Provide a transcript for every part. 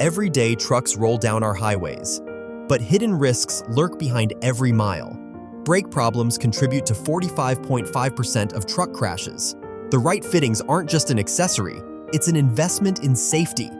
Every day, trucks roll down our highways, but hidden risks lurk behind every mile. Brake problems contribute to 45.5% of truck crashes. The right fittings aren't just an accessory, it's an investment in safety.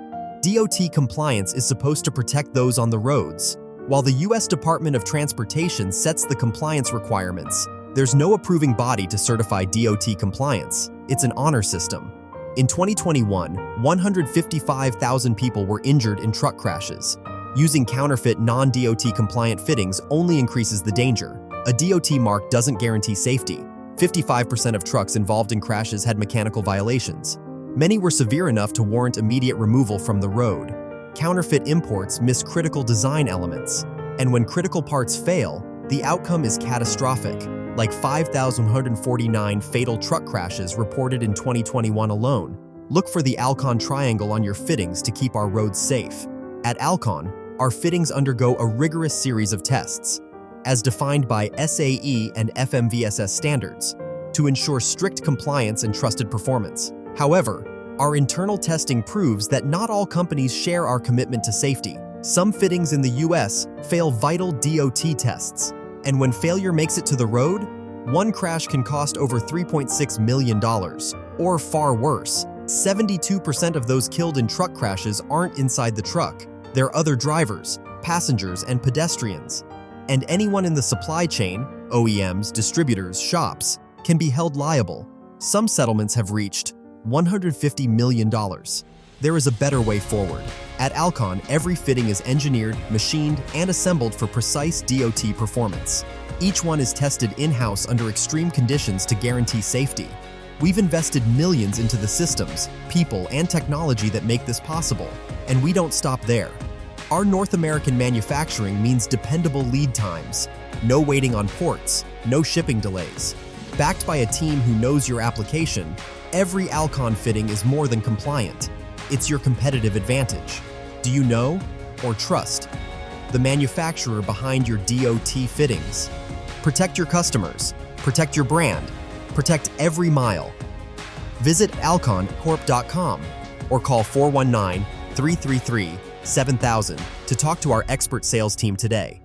DOT compliance is supposed to protect those on the roads. While the U.S. Department of Transportation sets the compliance requirements, there's no approving body to certify DOT compliance. It's an honor system. In 2021, 155,000 people were injured in truck crashes. Using counterfeit non-DOT compliant fittings only increases the danger. A DOT mark doesn't guarantee safety. 55% of trucks involved in crashes had mechanical violations. Many were severe enough to warrant immediate removal from the road. Counterfeit imports miss critical design elements, and when critical parts fail, the outcome is catastrophic, like 5,149 fatal truck crashes reported in 2021 alone. Look for the Alkon triangle on your fittings to keep our roads safe. At Alkon, our fittings undergo a rigorous series of tests, as defined by SAE and FMVSS standards, to ensure strict compliance and trusted performance. However, our internal testing proves that not all companies share our commitment to safety. Some fittings in the US fail vital DOT tests, and when failure makes it to the road, one crash can cost over $3.6 million, or far worse. 72% of those killed in truck crashes aren't inside the truck. They're other drivers, passengers, and pedestrians. And anyone in the supply chain, OEMs, distributors, shops, can be held liable. Some settlements have reached $150 million. There is a better way forward. At Alkon, every fitting is engineered, machined, and assembled for precise DOT performance. Each one is tested in-house under extreme conditions to guarantee safety. We've invested millions into the systems, people, and technology that make this possible, and we don't stop there. Our North American manufacturing means dependable lead times, no waiting on ports, no shipping delays. Backed by a team who knows your application, every Alkon fitting is more than compliant. It's your competitive advantage. Do you know or trust the manufacturer behind your DOT fittings? Protect your customers, protect your brand, protect every mile. Visit alkoncorp.com or call 419-333-7000 to talk to our expert sales team today.